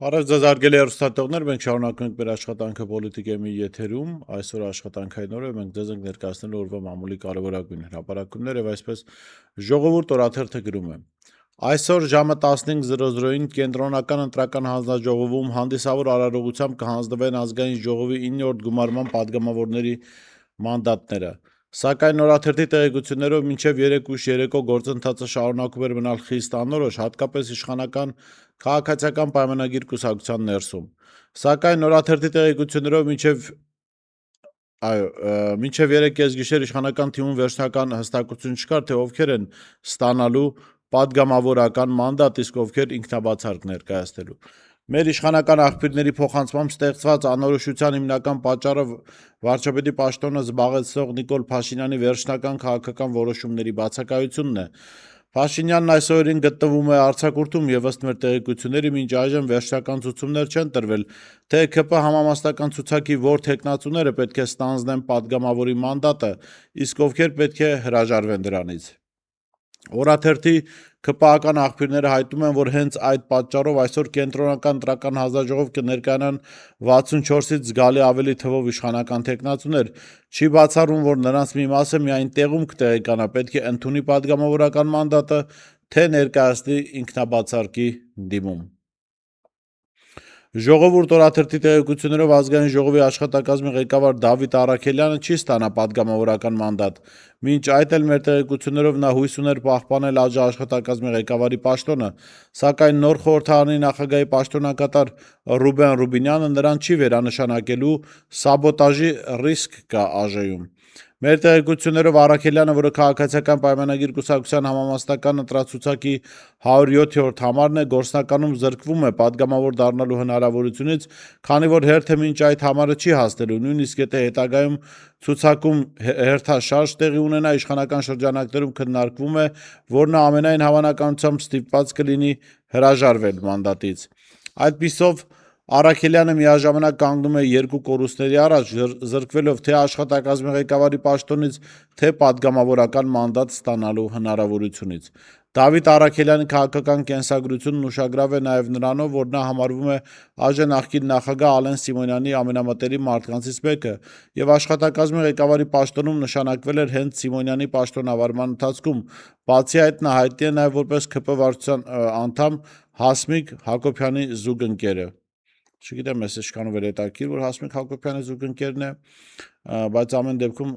Բարև ձեզ հարգելի հեռուստատողներ, մենք շարունակում ենք մեր աշխատանքը Պոլիտիկեմի եթերում, այսօր աշխատանքային օր է, մենք ձեզ ենք ներկայացնելու օրվա մամուլի կարևորագույն հրապարակումներ եւ այսպես Ժողովուրդ օրաթերթը գրում է. Այսօր ժամը 15:00-ին կենտրոնական ընտրական հանձնաժողովում հանդիսավոր արարողությամբ կհանձնվեն ազգային ժողովի 9-րդ գումարման падգամավորների մանդատները։ Սակայն նորաթերթի տեղեկություններով մինչև 3 ուշ երեկո գործընթացը շարունակում էր մնալ խիստ անորոշ, հատկապես իշխանական քաղաքացիական պայմանագիր կուսակցության ներսում։ Սակայն նորաթերթի տեղեկություններով մինչև 3:30 իշխանական թիմում վերջնական հստակություն չկար, թե ովքեր են ստանալու падգամավորական մանդատ, իսկ ովքեր ինքնաբացարկ ներկայացնելու։ Մեր իշխանական աղբյուրների փոխանցմամբ ստեղծված անորոշության հիմնական պատճառը վարչապետի պաշտոնը զբաղեցնող Նիկոլ Փաշինյանի վերջնական քաղաքական որոշումների բացակայությունն է։ Փաշինյանն այս օրերին գտնվում է արձակուրդում եւ ըստ մեր տեղեկությունների մինչ այժմ վերջնական ցուցումներ չեն տրվել, թե ՔՊ համամասնական ցուցակի որ թեկնածուները պետք է ստանձնեն падգամավորի մանդատը, իսկ ովքեր պետք է հրաժարվեն դրանից։ Օրաթերթի ՔՊ-ական աղբյուրները հայտնում են, որ հենց այդ պատճառով այսօր կենտրոնական ընտրական հանձնաժողով կներկայանան 64-ից զգալի ավելի թվով իշխանական թեկնածուներ։ Չի բացառվում, որ նրանց մի մասը միայն տեղում կտեղեկանա, պետք է ընդունի падգամավորական մանդատը, թե ներկայացնի ինքնաբացարկի դիմում։ Ժողովուրդ օրաթերթի տեղեկություններով ազգային ժողովի աշխատակազմի ղեկավար Դավիթ Առաքելյանը չի ստանա падգամավորական մանդատ։ Մինչ այդ էլ մեր տեղեկություններով նա հույս ուներ պահպանել ԱԺ աշխատակազմի ղեկավարի պաշտոնը, սակայն նոր խորհրդարանի նախագահի պաշտոնակատար Ռուբեն Ռուբինյանը նրան չի վերանշանակելու, սաբոտաժի ռիսկ կա ԱԺ-ում։ Մեր տեղեկություններով Առաքելյանը, որը քաղաքացիական պայմանագիր կուսակցության համամասնական ընտրացուցակի 107-րդ համարն է, գործնականում զրկվում է падգամավոր դառնալու հնարավորությունից, քանի որ հերթը մինչ այդ համարը չի հասնելու, նույնիսկ եթե հետագայում ցուցակում հերթաշարժ տեղի ունենա, իշխանական շրջանակներում քննարկվում է, որ նա ամենայն հավանականությամբ ստիպված կլինի հրաժարվել մանդատից։ Այդպիսով Առաքելյանը միաժամանակ կանգնում է երկու կորուստների առաջ, զրկվելով թե աշխատակազմի ղեկավարի պաշտոնից, թե падգամավորական մանդատ ստանալու հնարավորությունից։ Դավիթ Առաքելյանի քաղաքական կենսագրությունն ուշագրավ է նաև նրանով, որ նա համարվում է ԱԺ նախկին նախագահ Ալեն Սիմոնյանի ամենամտերիմ մարդկանցից մեկը եւ աշխատակազմի ղեկավարի պաշտոնում նշանակվել էր հենց Սիմոնյանի պաշտոնավարման ընթացքում։ Բացի այդ, նա հայտնի է նաև որպես ՔՊ վարչության անդամ Հասմիկ Հակոբյանի զուգընկերը։ Չգիտեմ, ես ինչքանով էր հետաքրքիր, որ Հասմիկ Հակոբյանի զուգընկերն է, բայց ամեն դեպքում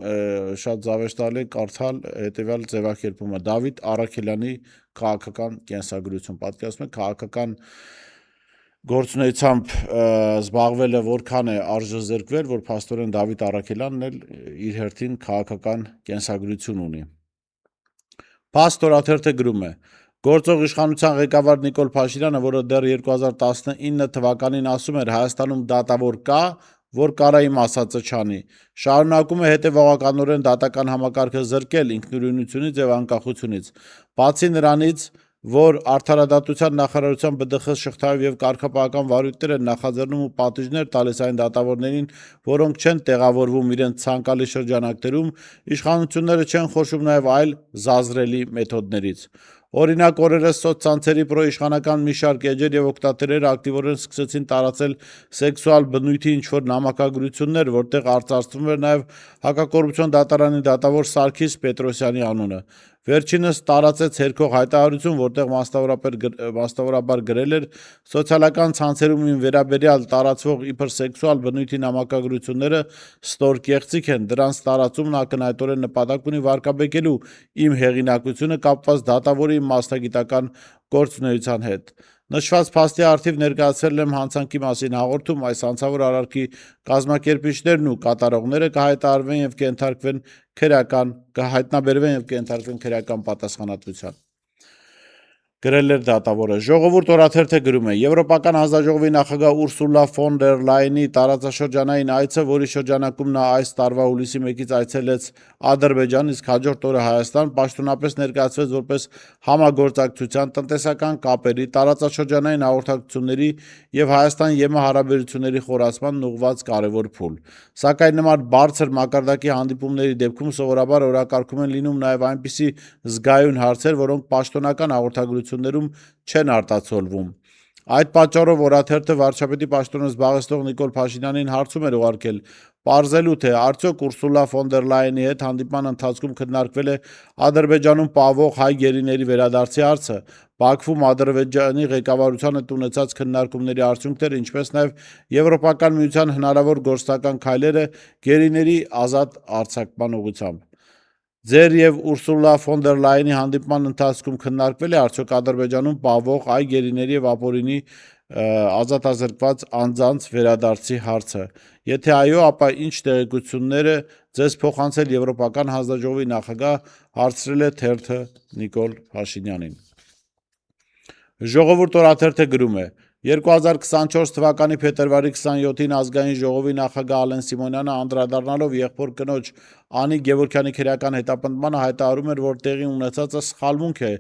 շատ զավեշտալի է կարդալ հետևյալ ձևակերպումը. Դավիթ Առաքելյանի քաղաքական կենսագրություն։ Պատկերացնում եք քաղաքական գործունեությամբ զբաղվելը որքան է արժեզրկվել, որ փաստորեն Դավիթ Առաքելյանն էլ իր հերթին քաղաքական կենսագրություն ունի։ Փաստ օրաթերթը գրում է. Գործող իշխանության ղեկավար Նիկոլ Փաշինյանը, որը դեռ 2019 թվականին ասում էր Հայաստանում դատավոր կա, որ կարա իմ ասածը չանի, շարունակում է հետևողականորեն դատական համակարգը զրկել ինքնուրույնությունից եւ անկախությունից։ Բացի նրանից, որ Արդարադատության նախարարության ԲԴԽ շղթայով եւ կարգապահական վարույթներ են նախաձեռնում ու պատիժներ տալիս այն դատավորներին, որոնք չեն տեղավորվում իրենց ցանկալի շրջանակներում, իշխանությունները չեն խոշում նաեւ այլ զազրելի մեթոդներից։ Օրինակ, օրերս սոցցանցերի պրոիշխանական մի շարք էջեր եւ օգտատերեր ակտիվորեն սկսեցին տարածել սեքսուալ բնույթի ինչ-որ նամակագրություններ, որտեղ արծարծվում էր նաեւ հակակոռուպցիոն դատարանի դատավոր Սարգիս Պետրոսյանի անունը։ Վերջինս տարածեց հերքող հայտարարություն, որտեղ մասնավորաբար գրել էր. սոցիալական ցանցերում իմ վերաբերյալ տարածվող իբր սեքսուալ բնույթի նամակագրությունները ստոր կեղծիք են, դրանց տարածումն ակնհայտորեն նպատակ ունի վարկաբեկելու իմ հեղինակությունը կապված դատավորի մասնագիտական գործունեության հետ։ Նշված փաստի առթիվ ներկայացրել եմ հանցանքի մասին հաղորդում, այս հանցավոր արարքի կազմակերպիչներն ու կատարողները կհայտնաբերվեն եւ կենթարկվեն քրեական պատասխանատվության։ Գրել էր դատավորը։ Ժողովուրդ օրաթերթը գրում է. Եվրոպական հանձնաժողովի նախագահ Ուրսուլա ֆոն դեր Լայենի տարածաշրջանային այցը, որի շրջանակում նա այս տարվա հուլիսի 1-ից այցելեց Ադրբեջան, իսկ հաջորդ օրը Հայաստան, պաշտոնապես ներկայացվեց որպես համագործակցության, տնտեսական կապերի, տարածաշրջանային հաղորդակցությունների եւ Հայաստան-ԵՄ հարաբերությունների խորացման ուղղված կարևոր փուլ։ Սակայն նման բարձր մակարդակի հանդիպումների դեպքում սովորաբար օրակարգում են լինում նաեւ այնպիսի զգայուն հարցեր, որոնք պաշտոնական հաղորդագրություններում չեն արտացոլվում։ Այդ պատճառով օրաթերթը վարչապետի պաշտոնը զբաղեցնող Նիկոլ Փաշինյանին հարցում էր ուղարկել, պարզելու թե արդյոք Ուրսուլա ֆոն դեր Լայենի հետ հանդիպման ընթացքում քննարկվել է Ադրբեջանում պահվող հայ գերիների վերադարձի հարցը, Բաքվում Ադրբեջանի ղեկավարության հետ ունեցած քննարկումների արդյունքները, ինչպես նաև Եվրոպական միության հնարավոր գործնական քայլերը գերիների ազատ արձակման ուղղությամբ։ Ձեր եւ Ուրսուլա ֆոն դեր Լայենի հանդիպման ընթացքում քննարկվել է արդյոք Ադրբեջանում պահվող հայ գերիների եւ ապօրինի ազատազրկված անձանց վերադարձի հարցը։ Եթե այո, ապա ինչ տեղեկությունները ձեզ փոխանցել Եվրոպական հանձնաժողովի նախագահ, հարցրել է թերթը Նիկոլ Փաշինյանին։ Ժողովուրդ օրաթերթը գրում է. 2024 թվականի փետրվարի 27-ին ազգային ժողովի նախագահ Ալեն Սիմոնյանը անդրադառնալով եղբոր կնոջ Անի Գևորգյանի քրեական հետապնդմանը հայտարարում էր, որ տեղի ունեցածը սխալմունք է,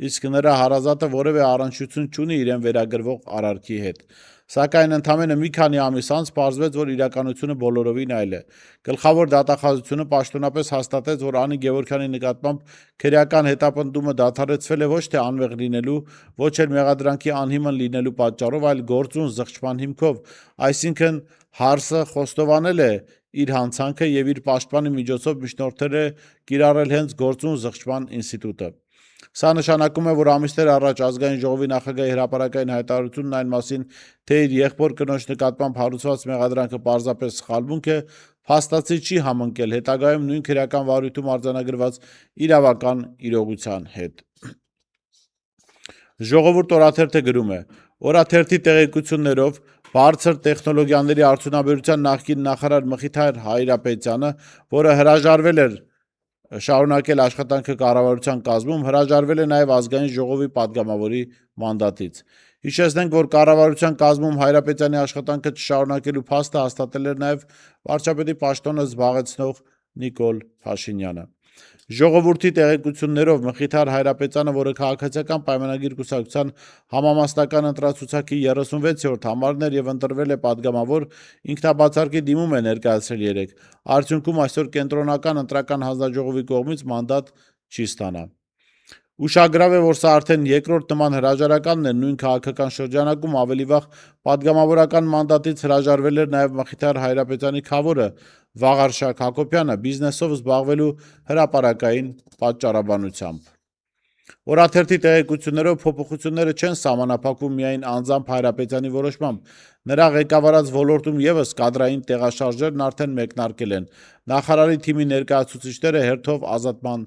իսկ նրա հարազատը որևէ առնչություն չունի իրեն վերագրվող արարքի հետ։ Սակայն ընդամենը մի քանի ամիս անց պարզվեց, որ իրականությունը բոլորովին այլ է։ Գլխավոր դատախազությունը պաշտոնապես հաստատեց, որ Անի Գևորգյանի նկատմամբ քրեական հետապնդումը դադարեցվել է ոչ թե անմեղ լինելու, ոչ էլ մեղադրանքի անհիմն լինելու պատճառով, այլ գործուն զղջման հիմքով, այսինքն հարսը խոստովանել է իր հանցանքը եւ իր պաշտպանի միջոցով միջնորդել է կիրառել հենց գործուն զղջման ինստիտուտը։ Սա նշանակում է, որ ամիսներ առաջ ազգային ժողովի նախագահի հրապարակային հայտարարությունն այն մասին, թե իր եղբոր կնոջ նկատմամբ հարուցված մեղադրանքը պարզապես սխալմունք է, փաստացի չի համընկել հետագայում նույն քրեական վարույթում արձանագրված իրավական իրողության հետ։ Ժողովուրդ օրաթերթը գրում է. Օրաթերթի տեղեկություններով բարձր տեխնոլոգիաների արդյունաբերության նախկին նախարար Մխիթար Հայրապետյանը, որը հրաժարվել էր շարունակել աշխատանքը կառավարության կազմում, հրաժարվել է նաև ազգային ժողովի падգամավորի մանդատից։ Հիշեցնենք, որ կառավարության կազմում Հայրապետյանի աշխատանքը չշարունակելու փաստը հաստատել էր նաև վարչապետի պաշտոնը զբաղեցնող Նիկոլ Փաշինյանը։ Ժողովրդի տեղեկություններով Մխիթար Հայրապետյանը, որը քաղաքացիական պայմանագիր կուսակցության համամասնական ընտրացուցակի 36-րդ համարն էր եւ ընտրվել է падգամավոր, ինքնաբացարկի դիմում է ներկայացրել 3։ Արդյունքում այսօր կենտրոնական ընտրական հանձնաժողովի կողմից մանդատ չի ստանա։ Ուշագրավ է, որ սա արդեն երկրորդ նման հրաժարականն է նույն քաղաքական շրջանակում, ավելի վաղ падգամավորական մանդատից հրաժարվել էր նաև Մխիթար Հայրապետյանի քավորը Վաղարշակ Հակոբյանը բիզնեսով զբաղվելու հրապարակային պատճառաբանությամբ։ Օրաթերթի տեղեկություններով փոփոխությունները չեն սահմանափակվում միայն անձամբ Հայրապետյանի որոշմամբ։ Նրա ղեկավարած ոլորտում եւս կադրային տեղաշարժերն արդեն մեկնարկել են։ Նախարարի թիմի ներկայացուցիչները հերթով ազատման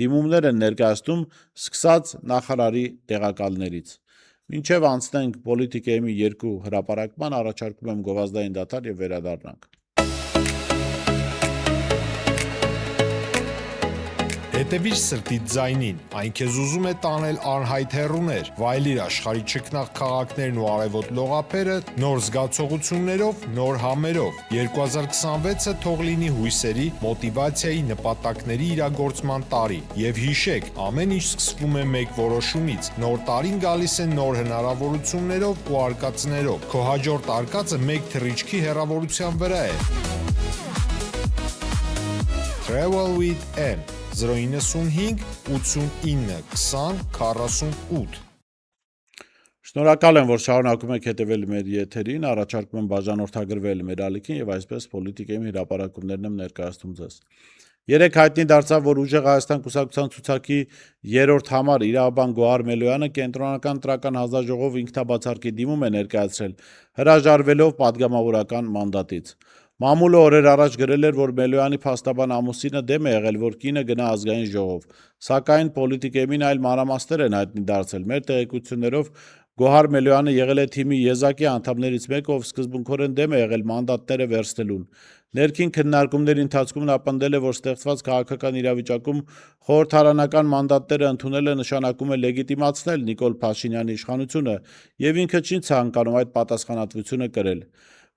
դիմումներ են ներկայացնում, սկսած նախարարի տեղակալներից։ Մինչև անցնենք պոլիտիկայի մի երկու հրապարակման, առաջարկում եմ գովազդային դադար եւ վերադառնանք։ Հետևիր սրտիդ ձայնին, այն քեզ ուզում է տանել անհայտ հեռուներ, վայելիր աշխարհի ճկնաղ քաղաքներն ու արևոտ լողափերը նոր զգացողություններով, նոր համերով։ 2026-ը թող լինի հույսերի, մոտիվացիայի, նպատակների իրագործման տարի։ Եվ հիշեք, ամեն ինչ սկսվում է մեկ որոշումից։ Նոր տարին գալիս է նոր հնարավորություններով ու արկածներով։ Քո հաջորդ արկածը մեկ թռիչքի հեռավորության վրա է։ Travel with M 095 89 20 48 Շնորհակալ եմ, որ շարունակում եք հետևել մեր եթերին, առաջարկում եմ բաժանորդագրվել մեր ալիքին եւ այսպես պոլիտիկայի հրապարակումներն եմ ներկայացնում ձեզ։ Երեք հայտնի դարձավ, որ Ուժեղ Հայաստան կուսակցության ցուցակի 3-րդ համար իրավաբան Գոհար Մելոյանը կենտրոնական ընտրական հանձնաժողով ինքնաբացարկի դիմում է ներկայացրել, հրաժարվելով падգամավորական մանդատից։ Մամուլը օրեր առաջ գրել էր, որ Մելոյանի փաստաբան ամուսինը դեմ է եղել, որ կինը գնա ազգային ժողով, սակայն պոլիտիկեմին այլ մանրամասներ են հայտնի դարձել։ Մեր տեղեկություններով Գոհար Մելոյանը եղել է թիմի եզակի անդամներից մեկը, ով սկզբունքորեն դեմ է եղել մանդատները վերցնելուն։ Ներքին քննարկումների ընթացքում նա պնդել է, որ ստեղծված քաղաքական իրավիճակում խորհրդարանական մանդատները ընդունելը նշանակում է լեգիտիմացնել Նիկոլ Փաշինյանի իշխանությունը եւ ինքը չի ցանկանում այդ պատասխանատվությունը կրել։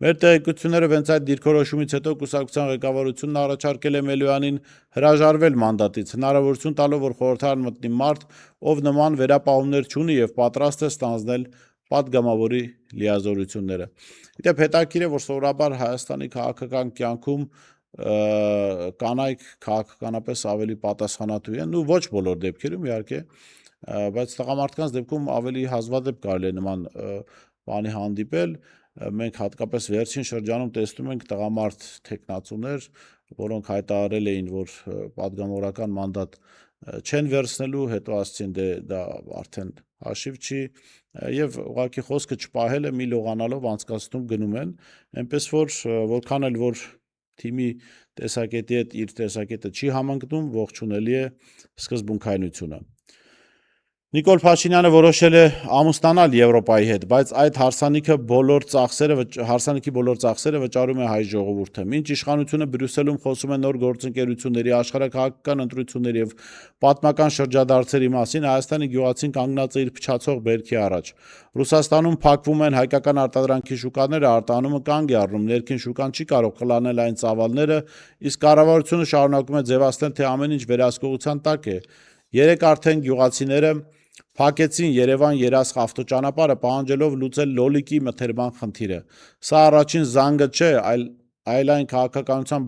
Մեր տեղեկություններով հենց այդ դիրքորոշումից հետո կուսակցության ղեկավարությունն առաջարկել է Մելոյանին հրաժարվել մանդատից, հնարավորություն տալով, որ խորհրդարան մտնի մարդ, ով նման վերապահումներ չունի եւ պատրաստ է ստանձնել падգամավորի լիազորությունները։ Իդեպ հետաքրքիր է, որ սովորաբար Հայաստանի քաղաքական կյանքում կանայք քաղաքականապես ավելի պատասխանատու են, ու ոչ բոլոր դեպքերում իհարկե, բայց տղամարդկանց դեպքում ավելի հազվադեպ կարելի է նման բանի հանդիպել։ Մենք հատկապես վերջին շրջանում տեսնում ենք տղամարդ տեխնացուներ, որոնք հայտարարել էին, որ պատգամավորական մանդատ չեն վերցնելու, հետո ասցին դե դա արդեն հաշիվ չի, եւ ուղղակի խոսքը չպահել է մի լողանալով անցկացնում գնում են, այնպես որ որքան էլ որ թիմի տեսակետի հետ իր տեսակետը չի համընկնում, ողջունելի է սկզբունքայնությունը։ Նիկոլ Փաշինյանը որոշել է ամուսնանալ Եվրոպայի հետ, բայց այդ հարսանիքի բոլոր ծախսերը վճարում է հայ ժողովուրդը։ Մինչ իշխանությունը Բրյուսելում խոսում է նոր գործընկերությունների, աշխարհաքաղաքական ընտրությունների եւ պատմական շրջադարձերի մասին, Հայաստանի գյուղացին կանգնած է իր փչացող բերքի առաջ։ Ռուսաստանում փակվում են հայկական արտադրանքի շուկաները, արտահանումը կանգ է առնում, ներքին շուկան չի կարող խլանել այն ծավալները, իսկ կառավարությունը շարունակում է ձևացնել, թե ամեն ինչ վերահսկողության տակ է։ Երեք արդեն գյուղացիները փակեցին Երևան-Երասխ ավտոճանապարհը, պահանջելով լուծել լոլիկի մթերման խնդիրը։ Սա առաջին զանգը չէ, այլ այն քաղաքականության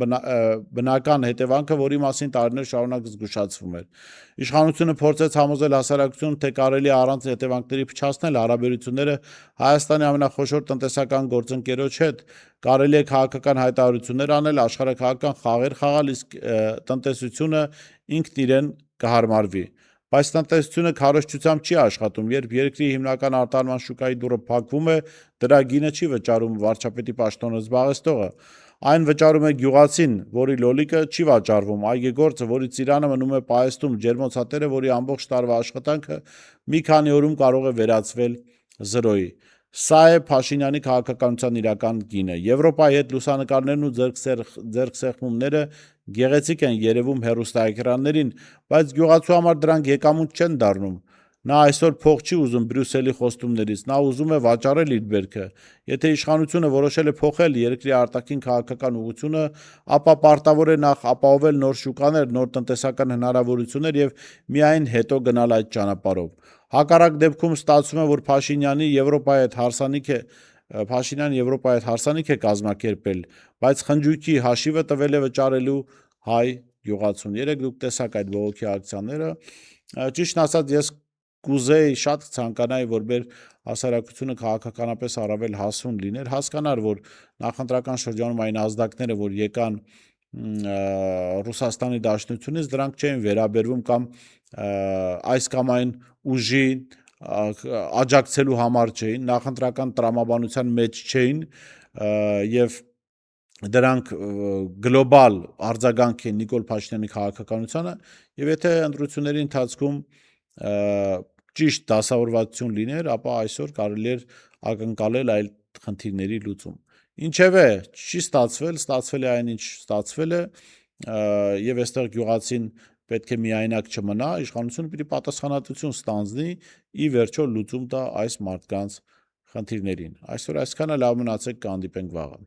բնական հետևանքը, որի մասին տարիներ շարունակ զգուշացվում էր։ Իշխանությունը փորձեց համոզել հասարակությունը, թե կարելի է առանց հետևանքների փչացնել հարաբերությունները Հայաստանի ամենախոշոր տնտեսական գործընկերոջ հետ, կարելի է քաղաքական հայտարարություններ անել, աշխարհաքաղաքական խաղեր խաղալ, իսկ տնտեսությունը ինքն իրեն կհարմարվի։ Բայց տնտեսությունը քարոզչությամբ չի աշխատում, երբ երկրի հիմնական արտահանման շուկայի դուռը փակվում է, դրա գինը չի վճարում վարչապետի պաշտոնը զբաղեցնողը, այն վճարում է գյուղացին, որի լոլիկը չի վաճառվում, այգեգործը, որի ծիրանը մնում է պահեստում, ջերմոցատերը, որի ամբողջ տարվա աշխատանքը մի քանի օրում կարող է վերածվել զրոյի։ Սա է Փաշինյանի քաղաքականության իրական գինը։ Եվրոպայի հետ լուսանկարներն ու ձեռքսեղմումները գեղեցիկ են երևում հեռուստաէկրաններին, բայց գյուղացու համար դրանք եկամուտ չեն դառնում։ Նա այսօր փող չի ուզում Բրյուսելի խոստումներից, նա ուզում է վաճառել իր բերքը։ Եթե իշխանությունը որոշել է փոխել երկրի արտաքին քաղաքական ուղղությունը, ապա պարտավոր է նախ ապահովել նոր շուկաներ, նոր տնտեսական հնարավորություններ եւ միայն հետո գնալ այդ ճանապարհով։ Հակառակ դեպքում ստացվում է, որ Փաշինյանը Եվրոպայի հետ հարսանիք է կազմակերպել, բայց խնջույքի հաշիվը տվել է վճարելու հայ գյուղացուն։ Երեք դուք տեսաք այդ բողոքի ակցիաները։ Ճիշտն ասած, ես կուզեի շատ ցանկանայի, որ մեր հասարակությունը քաղաքականապես առավել հասուն լիներ, հասկանար, որ նախընտրական շրջանում այն ազդակները, որ եկան Ռուսաստանի Դաշնությունից, դրանք չէին վերաբերվում կամ այս կամ այն ուժի աջակցելու համար չէին, նախընտրական տրամաբանության մեջ չէին եւ դրանք գլոբալ արձագանք են Նիկոլ Փաշինյանի քաղաքականությանը եւ եթե ընտրությունների ընթացքում ճիշտ դասավորվածություն լիներ, ապա այսօր կարելի էր ակնկալել այլ խնդիրների լուծում։ Ինչևէ, չի ստացվել, ստացվել է այն ինչ ստացվել է եւ այստեղ գյուղացին պետք է միայնակ չմնա, իշխանությունը պիտի պատասխանատվություն ստանձնի, ի վերջո լուծում տա այս մարդկանց խնդիրներին։ Այսօր այսքանը, լավ մնացեք, կհանդիպենք վաղը։